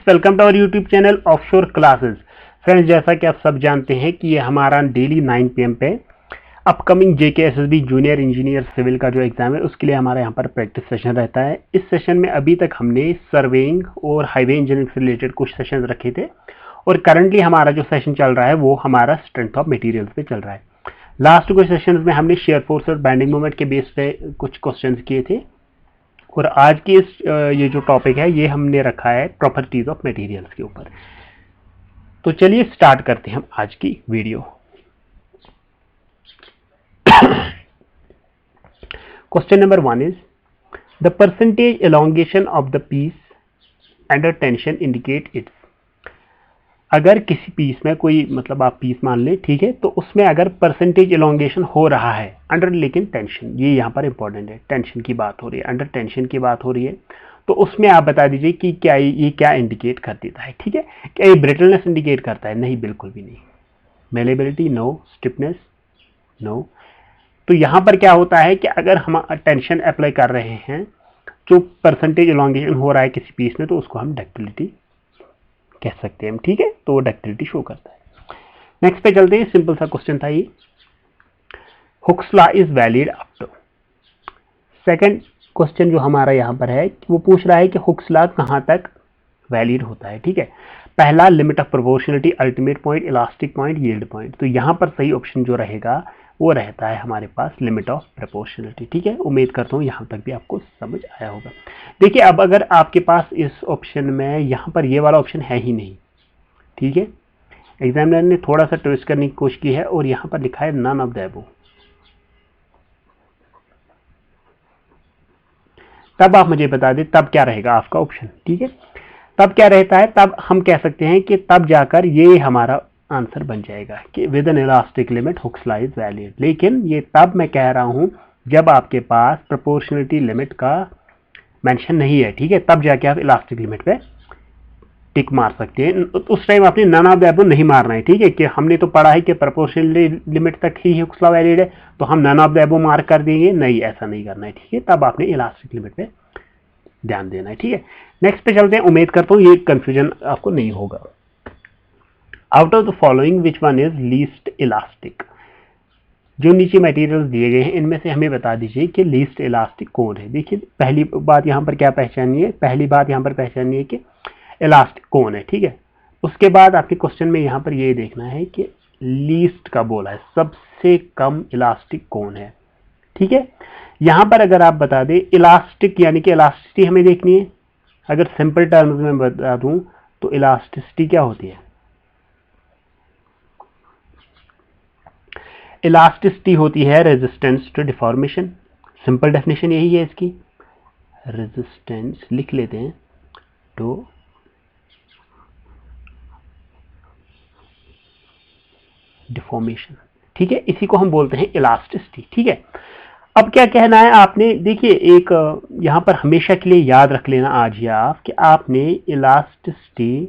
Welcome to our YouTube channel offshore classes. Friends, जैसा कि आप सब जानते हैं कि ये हमारा डेली 9 PM पे upcoming JKSSB junior engineer civil का जो एग्जाम है उसके लिए हमारा यहाँ पर प्रैक्टिस सेशन रहता है। इस सेशन में अभी तक हमने सर्वेइंग और हाईवे इंजीनियरिंग से रिलेटेड कुछ सेशन रखे थे और करंटली हमारा जो सेशन चल रहा है वो हमारा स्ट्रेंथ ऑफ मटेरियल्स पे चल रहा है। लास्ट कुछ सेशन में हमने शेयर फोर्स और बैंडिंग मोमेंट के बेस पे कुछ क्वेश्चन किए थे और आज की ये जो टॉपिक है ये हमने रखा है प्रॉपर्टीज ऑफ मटेरियल्स के ऊपर। तो चलिए स्टार्ट करते हैं हम आज की video. Question number 1 is the percentage elongation of the piece under tension indicate its. अगर किसी पीस में कोई मतलब आप पीस मान लें, ठीक है, तो उसमें अगर परसेंटेज एलोंगेशन हो रहा है अंडर लेकिन टेंशन, ये यहाँ पर इंपॉर्टेंट है, टेंशन की बात हो रही है, अंडर टेंशन की बात हो रही है, तो उसमें आप बता दीजिए कि क्या ये क्या इंडिकेट कर देता है। ठीक है, क्या ये ब्रिटलनेस इंडिकेट करता है? नहीं, बिल्कुल भी नहीं। Malleability no, stiffness no. तो यहाँ पर क्या होता है कि अगर हम टेंशन अप्लाई कर रहे हैं, जो परसेंटेज एलोंगेशन हो रहा है किसी पीस में, तो उसको हम डक्टिलिटी कह सकते हैं। ठीक है, तो वो डक्टिलिटी शो करता है। नेक्स्ट पे चलते हैं। सिंपल सा क्वेश्चन था ये, Hooke's law is valid up to. Second question जो हमारा यहाँ पर है वो पूछ रहा है कि हुक्स लॉ कहाँ तक वैलिड होता है। ठीक है, पहला limit of proportionality, ultimate point, elastic point, yield point. तो यहाँ पर सही ऑप्शन जो रहेगा वो रहता है हमारे पास लिमिट ऑफ प्रोपोर्शनलिटी। ठीक है, उम्मीद करता हूँ यहाँ तक भी आपको समझ आया होगा। देखिए, अब अगर आपके पास इस ऑप्शन में यहाँ पर ये वाला ऑप्शन है ही नहीं, ठीक है, एग्जामिनर ने थोड़ा सा ट्विस्ट करने की कोशिश की है और यहाँ पर लिखा है नन ऑफ द अबव, तब आप मुझे बता दें तब क्या रहेगा आपका ऑप्शन। ठीक है, तब क्या रहता है? तब हम कह सकते हैं कि तब जाकर ये हमारा आंसर बन जाएगा कि with N elastic limit hooks law is valid. लेकिन ये तब मैं कह रहा हूं जब आपके पास प्रोपोर्शनलिटी लिमिट का मेंशन नहीं है। ठीक है, तब जाके आप इलास्टिक लिमिट पे टिक मार सकते हैं। उस टाइम आपने नन ऑफ द अबव नहीं मारना है। ठीक है, कि हमने तो पढ़ा है कि प्रोपोर्शनलिटी लिमिट तक ही हुक्स लॉ वैलिड है तो हम none of the above mark कर देंगे। नहीं, ऐसा नहीं करना है। ठीक है, तब आपने इलास्टिक लिमिट पे ध्यान देना है। ठीक है, नेक्स्ट पे चलते हैं। उम्मीद करता हूँ ये कंफ्यूजन आपको नहीं होगा। Out of the following which one is least elastic. जो नीचे मटेरियल्स दिए गए हैं इनमें से हमें बता दीजिए कि लीस्ट इलास्टिक कौन है। देखिए, पहली बात यहाँ पर क्या पहचानिए, पहली बात यहाँ पर पहचानिए कि इलास्टिक कौन है। ठीक है, उसके बाद आपके क्वेश्चन में यहाँ पर ये देखना है कि लीस्ट का बोला है, सबसे कम इलास्टिक कौन है। ठीक है, यहां पर अगर आप बता दें इलास्टिक यानी कि इलास्टिसिटी हमें देखनी है। अगर सिंपल टर्म्स में बता दूं तो इलास्टिसिटी क्या होती है? इलास्टिसिटी होती है resistance to deformation. Simple definition यही है इसकी, रेजिस्टेंस लिख लेते हैं टू डिफॉर्मेशन। ठीक है, इसी को हम बोलते हैं इलास्टिसिटी। ठीक है, अब क्या कहना है आपने? देखिए, एक यहां पर हमेशा के लिए याद रख लेना आज ही आप कि आपने इलास्टिसिटी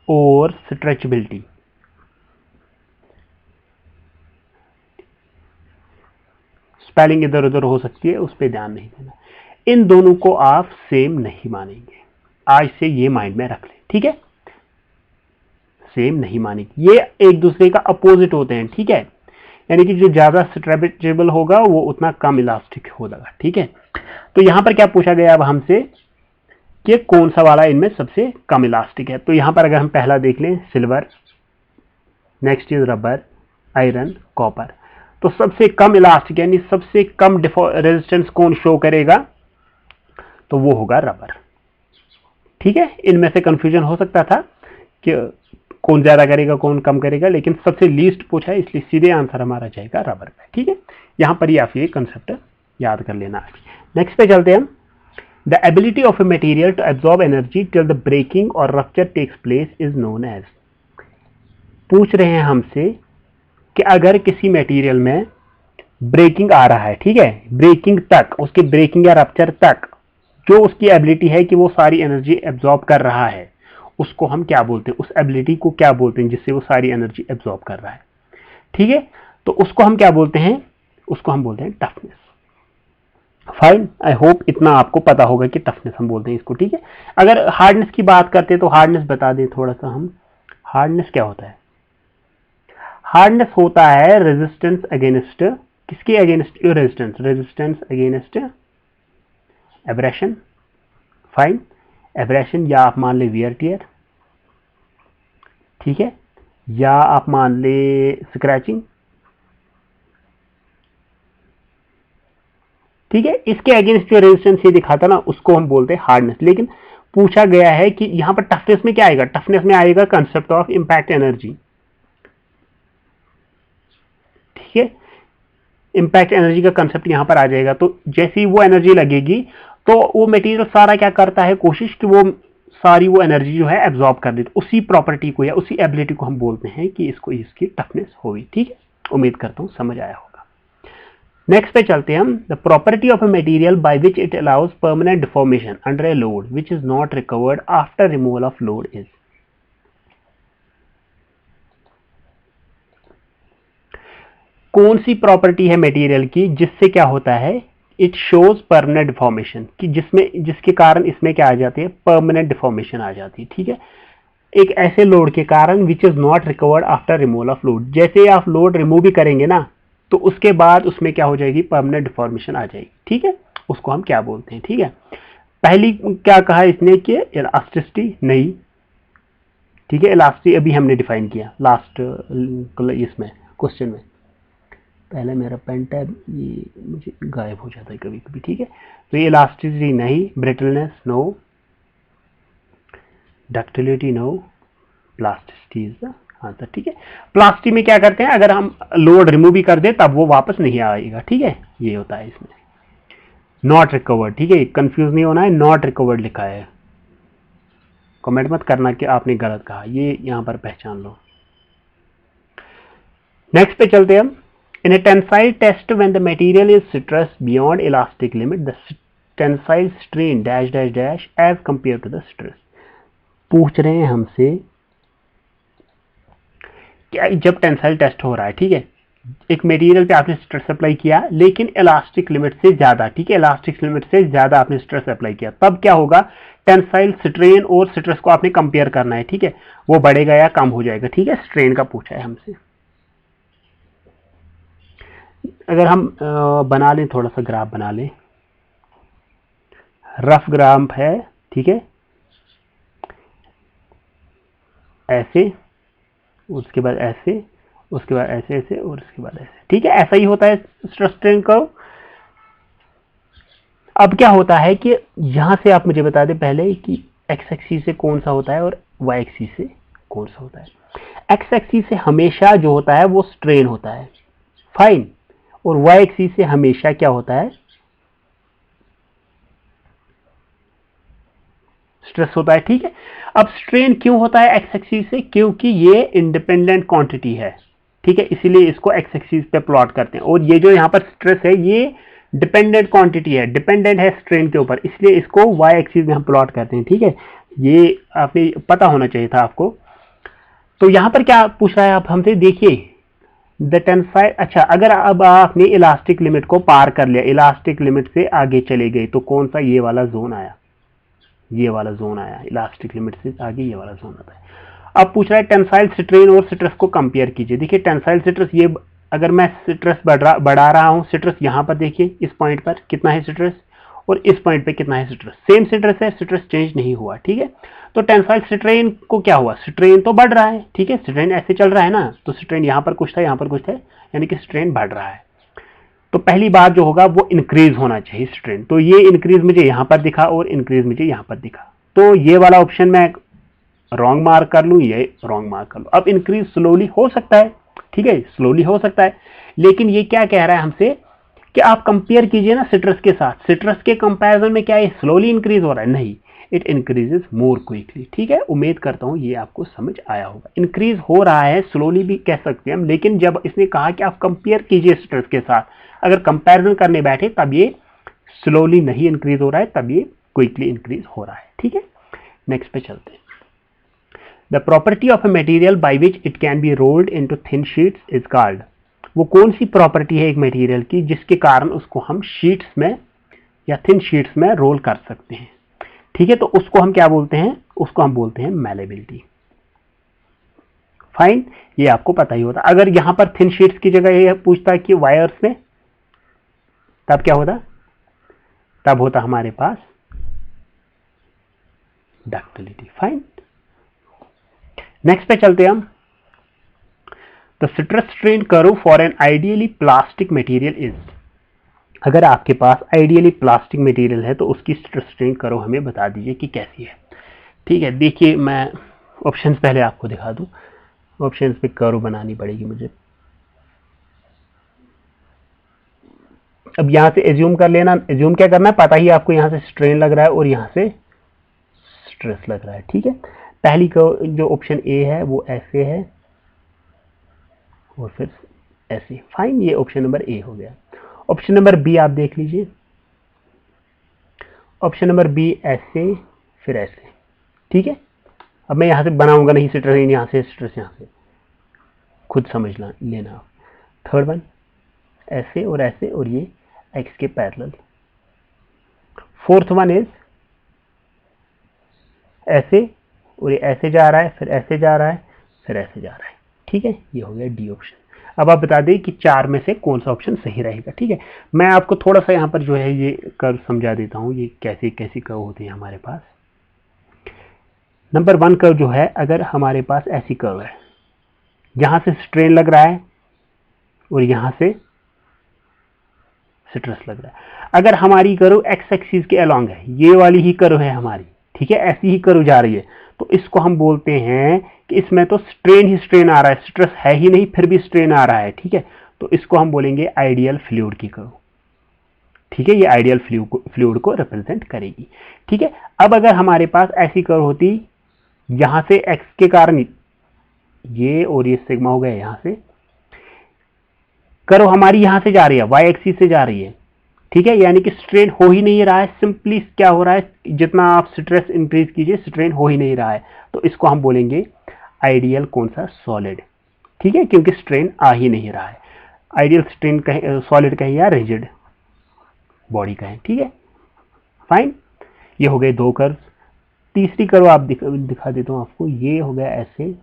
और स्ट्रेचेबिलिटी, स्पेलिंग इधर उधर हो सकती है, उस पर ध्यान नहीं देना। इन दोनों को आप सेम नहीं मानेंगे, आज से ये माइंड में रख लें। ठीक है, सेम नहीं मानेंगे, ये एक दूसरे का अपोजिट होते हैं। ठीक है, यानी कि जो ज्यादा स्ट्रेचेबल होगा वो उतना कम इलास्टिक होगा। ठीक है, तो यहां पर क्या पूछा गया अब हमसे कि कौन सा वाला इनमें सबसे कम इलास्टिक है। तो यहां पर अगर हम पहला देख लें, silver, next is rubber, iron, copper. तो सबसे कम इलास्टिक यानी सबसे कम रेजिस्टेंस कौन शो करेगा? तो वो होगा रबर। ठीक है, इनमें से कंफ्यूजन हो सकता था कि कौन ज्यादा करेगा कौन कम करेगा, लेकिन सबसे लीस्ट पूछा है इसलिए सीधे आंसर हमारा जाएगा रबर पे। ठीक है, यहां पर ही आप ये कंसेप्ट याद कर लेना। नेक्स्ट पे चलते हैं हम। The ability of a material to absorb energy till the breaking or rupture takes place is known as. पूछ रहे हैं हमसे कि अगर किसी मटेरियल में ब्रेकिंग आ रहा है, ठीक है, ब्रेकिंग तक, उसके ब्रेकिंग या रप्चर तक जो उसकी एबिलिटी है कि वो सारी एनर्जी एब्जॉर्ब कर रहा है, उसको हम क्या बोलते हैं? उस एबिलिटी को क्या बोलते हैं जिससे वो सारी एनर्जी एब्जॉर्ब कर रहा है? ठीक है, तो उसको हम क्या बोलते हैं? उसको हम बोलते हैं टफनेस। फाइन, आई होप इतना आपको पता होगा कि टफनेस हम बोलते हैं इसको, ठीक है। अगर हार्डनेस की बात करते हैं तो हार्डनेस बता दें थोड़ा सा हम। हार्डनेस क्या होता है? हार्डनेस होता है रेजिस्टेंस अगेंस्ट, किसके against? Resistance, resistance against abrasion. Fine, abrasion, या आप मान ले वियर टियर, ठीक है, या आप मान ले स्क्रैचिंग, ठीक है। इसके अगेंस्ट जो रेजिस्टेंस ये दिखाता ना उसको हम बोलते हैं हार्डनेस। लेकिन पूछा गया है कि यहां पर टफनेस में क्या आएगा? टफनेस में आएगा कंसेप्ट ऑफ इंपैक्ट एनर्जी, ठीक है। इंपैक्ट एनर्जी का कंसेप्ट यहां पर आ जाएगा। तो जैसे ही वो एनर्जी लगेगी तो वो मटेरियल सारा क्या करता है, कोशिश कि वो सारी वो एनर्जी जो है एब्जॉर्ब कर दे। उसी प्रॉपर्टी को या उसी एबिलिटी को हम बोलते हैं कि इसको इसकी टफनेस होगी, ठीक है। उम्मीद करता हूं समझ आया होगा। नेक्स्ट पे चलते हैं हम। The property of a material by which it allows permanent deformation under a load which is not recovered after removal of load is. कौन सी प्रॉपर्टी है मटेरियल की जिससे क्या होता है? इट शोज परमानेंट डिफॉर्मेशन, कि जिसके कारण इसमें क्या आ जाती है? परमानेंट डिफॉर्मेशन आ जाती है, ठीक है। एक ऐसे लोड के कारण which is not recovered after removal of load. जैसे आप लोड रिमूव भी करेंगे ना तो उसके बाद उसमें क्या हो जाएगी? परमानेंट डिफॉर्मेशन आ जाएगी, ठीक है। उसको हम क्या बोलते हैं, ठीक है। पहली क्या कहा इसने कि इलास्टिसिटी नहीं, ठीक है। इलास्टिसिटी अभी हमने डिफाइन किया लास्ट इसमें क्वेश्चन में। पहले मेरा पेन टैब ये मुझे गायब हो जाता है कभी कभी, ठीक है। तो ये इलास्टिसिटी नहीं, brittleness no, ductility no, plasticity is the answer, ठीक है। प्लास्टिक में क्या करते हैं? अगर हम लोड रिमूव भी कर दे तब वो वापस नहीं आएगा, ठीक है। ये होता है इसमें नॉट रिकवर्ड, ठीक है। कंफ्यूज नहीं होना है, नॉट रिकवर्ड लिखा है। कमेंट मत करना कि आपने गलत कहा, ये यहां पर पहचान लो। नेक्स्ट पे चलते हैं हम। In a tensile test when the material is stress beyond elastic limit the tensile strain dash dash dash as compare to the stress. पूछ रहे हैं हमसे क्या जब टेंसाइल टेस्ट हो रहा है, ठीक है, एक मटेरियल पे आपने स्ट्रेस अप्लाई किया लेकिन इलास्टिक लिमिट से ज्यादा, ठीक है, इलास्टिक लिमिट से ज्यादा आपने स्ट्रेस अप्लाई किया, तब क्या होगा? टेंसाइल स्ट्रेन और स्ट्रेस को आपने कंपेयर करना है, ठीक है। वो बढ़ेगा या कम हो जाएगा, ठीक है। स्ट्रेन का पूछा है हमसे। अगर हम बना लें, थोड़ा सा ग्राफ बना लें, रफ ग्राफ है, ठीक है, ऐसे, उसके बाद ऐसे, उसके बाद ऐसे ऐसे और उसके बाद ऐसे, ठीक है। ऐसा ही होता है स्ट्रेस स्ट्रेन कर्व। अब क्या होता है कि यहां से आप मुझे बता दें पहले कि एक्स एक्सिस से कौन सा होता है और वाई एक्सिस से कौन सा होता है। एक्स एक्सिस से हमेशा जो होता है वो स्ट्रेन होता है, फाइन, और वाई एक्सिस से हमेशा क्या होता है? स्ट्रेस होता है, ठीक है। अब स्ट्रेन क्यों होता है एक्स एक्सिस से? क्योंकि ये इंडिपेंडेंट क्वांटिटी है, ठीक है, इसीलिए इसको एक्स एक्सिस पे प्लॉट करते हैं। और ये जो यहां पर स्ट्रेस है ये डिपेंडेंट क्वांटिटी है, डिपेंडेंट है स्ट्रेन के ऊपर, इसलिए इसको वाई एक्सिस में हम प्लॉट करते हैं, ठीक है। ये आपने पता होना चाहिए था आपको। तो यहां पर क्या पूछ रहा है आप हमसे? देखिए द टेंसाइल, अच्छा, अगर अब आपने इलास्टिक लिमिट को पार कर लिया, इलास्टिक लिमिट से आगे चले गए, तो कौन सा? ये वाला जोन आया, ये वाला जोन आया, इलास्टिक लिमिट से आगे ये वाला जोन आता है। अब पूछ रहा है टेंसाइल स्ट्रेन और स्ट्रेस को कंपेयर कीजिए। देखिए टेंसाइल स्ट्रेस, ये अगर मैं स्ट्रेस बढ़ा रहा हूं, स्ट्रेस यहां पर देखिए इस पॉइंट पर कितना है स्ट्रेस और इस पॉइंट पे कितना है स्ट्रेस, सेम स्ट्रेस है, स्ट्रेस चेंज नहीं हुआ, ठीक है। तो टेंसाइल स्ट्रेन को क्या हुआ? स्ट्रेन तो बढ़ रहा है, ठीक है, स्ट्रेन ऐसे चल रहा है ना, तो स्ट्रेन यहां पर कुछ था, यहां पर कुछ था, यानी कि स्ट्रेन बढ़ रहा है। तो पहली बात जो होगा वो इंक्रीज होना चाहिए स्ट्रेन। तो ये इंक्रीज मुझे यहां पर दिखा और इंक्रीज मुझे यहां पर दिखा, तो ये वाला ऑप्शन मैं रॉन्ग मार्क कर लूं, ये रॉन्ग मार्क कर लूं। अब इंक्रीज स्लोली हो सकता है, ठीक है, स्लोली हो सकता है, लेकिन ये क्या कह रहा है हमसे कि आप कंपेयर कीजिए ना स्ट्रेस के साथ, स्ट्रेस के कंपैरिजन में क्या ये स्लोली इंक्रीज हो रहा है? नहीं, इट इंक्रीजेस मोर क्विकली, ठीक है। उम्मीद करता हूं ये आपको समझ आया होगा। इंक्रीज हो रहा है, स्लोली भी कह सकते हैं हम, लेकिन जब इसने कहा कि आप कंपेयर कीजिए स्ट्रेस के साथ, अगर कंपैरिजन करने बैठे तब ये स्लोली नहीं इंक्रीज हो रहा है, तब ये क्विकली इंक्रीज हो रहा है, ठीक है। नेक्स्ट पे चलते हैं। The property of a material by which it can be rolled into thin sheets is called. वो कौन सी प्रॉपर्टी है एक मटेरियल की जिसके कारण उसको हम शीट्स में या थिन शीट्स में रोल कर सकते हैं। ठीक है, तो उसको हम क्या बोलते हैं, उसको हम बोलते हैं मैलेबिलिटी। फाइन, ये आपको पता ही होता। अगर यहां पर थिन शीट्स की जगह ये पूछता है कि वायर्स में, तब क्या होता, तब होता हमारे पास डक्टिलिटी। फाइन, नेक्स्ट पे चलते हैं हम। The stress strain curve for an ideally plastic material is. अगर आपके पास आइडियली प्लास्टिक मटेरियल है तो उसकी स्ट्रेस स्ट्रेन कर्व हमें बता दीजिए कि कैसी है। ठीक है, देखिए मैं ऑप्शंस पहले आपको दिखा दूं। ऑप्शंस पे कर्व बनानी पड़ेगी मुझे। अब यहां से एज्यूम कर लेना, एज्यूम क्या करना है, पता ही आपको यहां से स्ट्रेन लग रहा है और यहां से स्ट्रेस लग रहा है। ठीक है, पहली कर्व जो ऑप्शन ए है वो ऐसे है और फिर ऐसे। फाइन, ये ऑप्शन नंबर ए हो गया। ऑप्शन नंबर बी आप देख लीजिए। ऑप्शन नंबर बी ऐसे फिर ऐसे। ठीक है, अब मैं यहां से बनाऊंगा नहीं स्ट्रेस, यहां से स्ट्रेस, यहां से खुद समझ लेना। थर्ड वन ऐसे और ऐसे और ये एक्स के पैरेलल। फोर्थ वन इज ऐसे और ये ऐसे जा रहा है, फिर ऐसे जा रहा है, फिर ऐसे जा रहा है। ठीक है, ये हो गया डी ऑप्शन। अब आप बता दें कि चार में से कौन सा ऑप्शन सही रहेगा। ठीक है, मैं आपको थोड़ा सा यहाँ पर जो है ये कर्व समझा देता हूँ, ये कैसी कैसी कर्व होती है हमारे पास। नंबर वन कर्व जो है, अगर हमारे पास ऐसी कर्व है, यहां से स्ट्रेन लग रहा है और यहां से स्ट्रेस लग रहा है। अगर हमारी कर्व एक्स एक्सिस के अलोंग है, ये वाली ही कर्व है हमारी, ठीक है, ऐसी ही कर्व जा रही है, तो इसको हम बोलते हैं कि इसमें तो स्ट्रेन ही स्ट्रेन आ रहा है, स्ट्रेस है ही नहीं, फिर भी स्ट्रेन आ रहा है। ठीक है, तो इसको हम बोलेंगे आइडियल फ्लूइड की कर्व। ठीक है, ये आइडियल फ्लूइड को रिप्रेजेंट करेगी। ठीक है, अब अगर हमारे पास ऐसी कर्व होती, यहां से एक्स के कारण ये और ये सिग्मा हो गया, यहां से कर्व हमारी यहां से जा रही है, वाई एक्सिस से जा रही है। ठीक है, यानी कि स्ट्रेन हो ही नहीं रहा है, सिंपली क्या हो रहा है, जितना आप स्ट्रेस इंक्रीज कीजिए स्ट्रेन हो ही नहीं रहा है, तो इसको हम बोलेंगे आइडियल कौन सा, सॉलिड। ठीक है, क्योंकि स्ट्रेन आ ही नहीं रहा है। आइडियल स्ट्रेन कहें, सॉलिड कहें या रिजिड बॉडी कहें। ठीक है, फाइन, ये हो गए दो कर्व। तीसरी कर्व आप दिखा देता हूं आपको, ये हो गया ऐसे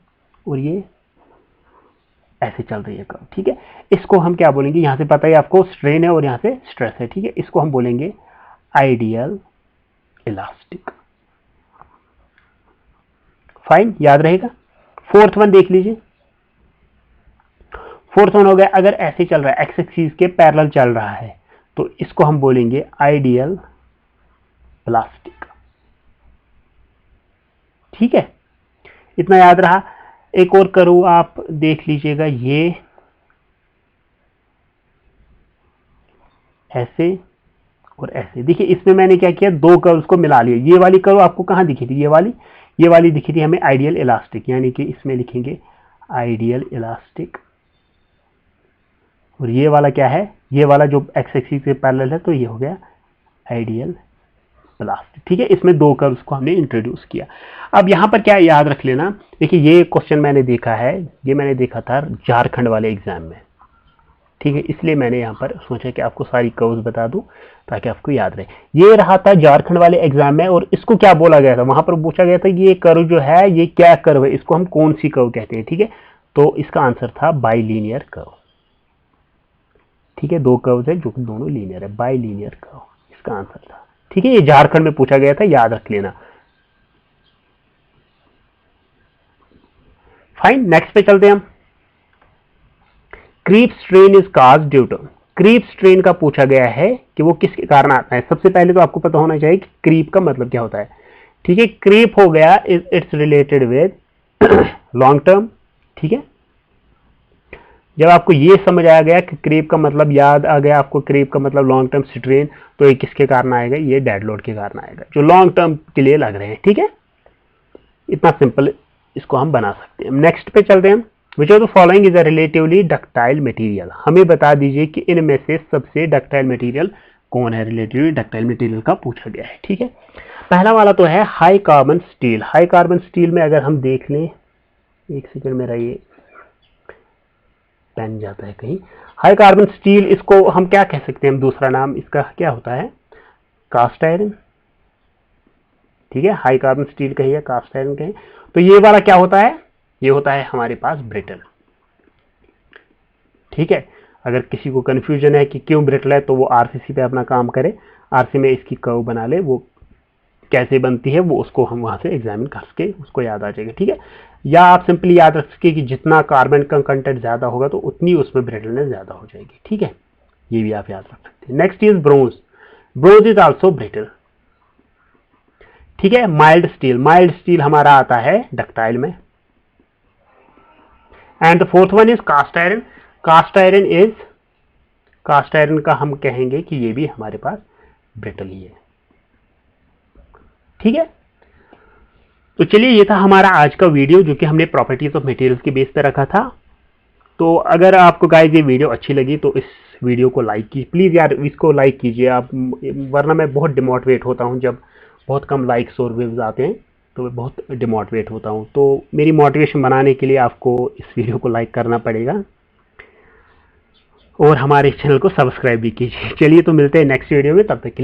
और ये ऐसे चल रही है कर्व। ठीक है, इसको हम क्या बोलेंगे, यहां से पता है आपको स्ट्रेन है और यहां से स्ट्रेस है। ठीक है, इसको हम बोलेंगे आइडियल इलास्टिक। फाइन, याद रहेगा। फोर्थ वन देख लीजिए। फोर्थ वन हो गया, अगर ऐसे चल रहा है, एक्स एक्सिस के पैरेलल चल रहा है, तो इसको हम बोलेंगे आइडियल प्लास्टिक। ठीक है, इतना याद रहा। एक और करूँ, आप देख लीजिएगा, ये ऐसे और ऐसे। देखिए इसमें मैंने क्या किया, दो कर्व्स को मिला लिया। ये वाली कर्व आपको कहां दिखी थी, ये वाली दिखी थी हमें आइडियल इलास्टिक, यानी कि इसमें लिखेंगे आइडियल इलास्टिक। और ये वाला क्या है, ये वाला जो एक्स एक्सिस के पैरेलल है, तो ये हो गया आइडियल प्लास्टिक। ठीक है, इसमें दो कर्व्स को हमने इंट्रोड्यूस किया। अब यहां पर क्या याद रख लेना, देखिए ये क्वेश्चन मैंने देखा है, ये मैंने देखा था झारखंड वाले एग्जाम में। ठीक है, इसलिए मैंने यहाँ पर सोचा कि आपको सारी कर्व्स बता दूं ताकि आपको याद रहे। ये रहा था झारखंड वाले एग्जाम में, और इसको क्या बोला गया था, वहां पर पूछा गया था कि ये कर्व जो है ये क्या कर्व है, इसको हम कौन सी कर्व कहते हैं। ठीक है, तो इसका आंसर था बाइलीनियर कर्व। ठीक है, दो कर्व्स है जो कि दोनों लीनियर है, बाइलीनियर कर्व इसका आंसर था। ठीक है, ये झारखंड में पूछा गया था, याद रख लेना। फाइन, नेक्स्ट पे चलते हैं हम। Creep strain is cause due to, creep strain का पूछा गया है कि वो किसके कारण आता है। सबसे पहले तो आपको पता होना चाहिए कि क्रीप का मतलब क्या होता है। ठीक है, क्रीप हो गया it's related with long term. ठीक है, जब आपको ये समझ आ गया कि क्रीप का मतलब याद आ गया आपको, क्रीप का मतलब लॉन्ग टर्म स्ट्रेन, तो ये किसके कारण आएगा, ये डेड लोड के कारण आएगा जो लॉन्ग टर्म के लिए लग रहे हैं। ठीक है, इतना सिंपल इसको हम बना सकते हैं। नेक्स्ट पे चलते हैं हम। Which of the following is a relatively ductile material, हमें बता दीजिए कि इनमें से सबसे डक्टाइल मटेरियल कौन है। रिलेटिवली डक्टाइल मटेरियल का पूछा गया है। ठीक है, पहला वाला तो है high carbon steel. High carbon steel में अगर हम देख लें, एक सेकंड, मेरा ये पेन जाता है कहीं। हाई कार्बन स्टील, इसको हम क्या कह सकते हैं, हम दूसरा नाम इसका क्या होता है, कास्ट आयरन, ठीक है, हाई कार्बन स्टील कहिए, कास्ट आयरन कहिए। तो ये वाला क्या होता है, ये होता है हमारे पास ब्रिटल, ठीक है। अगर किसी को कंफ्यूजन है कि क्यों ब्रिटल है तो वो आरसीसी पे अपना काम करे, आरसी में इसकी कर्व बना ले, वो कैसे बनती है वो उसको हम वहां से एग्जामिन करके उसको याद आ जाएगा, ठीक है। या आप सिंपली याद रख सके कि जितना कार्बन का कंटेंट ज्यादा होगा तो उतनी उसमें ब्रिटलनेस ज्यादा हो जाएगी, ठीक है, ये भी आप याद रख सकते हैं। Next is bronze, bronze is also brittle, ठीक है। माइल्ड स्टील, माइल्ड स्टील हमारा आता है डक्टाइल में। And the fourth one is cast iron, cast iron is, cast iron का हम कहेंगे कि ये भी हमारे पास ब्रिटल ही है, ठीक है। तो चलिए ये था हमारा आज का वीडियो जो कि हमने प्रॉपर्टीज ऑफ मटेरियल्स के बेस पे रखा था। तो अगर आपको गाइस ये वीडियो अच्छी लगी तो इस वीडियो को लाइक कीजिए प्लीज़ यार, इसको लाइक कीजिए आप, वरना मैं बहुत डिमोटिवेट होता हूँ जब बहुत कम लाइक्स और व्यूज आते हैं, तो मैं बहुत डिमोटिवेट होता हूँ। तो मेरी मोटिवेशन बनाने के लिए आपको इस वीडियो को लाइक करना पड़ेगा और हमारे चैनल को सब्सक्राइब भी कीजिए। चलिए तो मिलते हैं नेक्स्ट वीडियो में, तब तक के लिए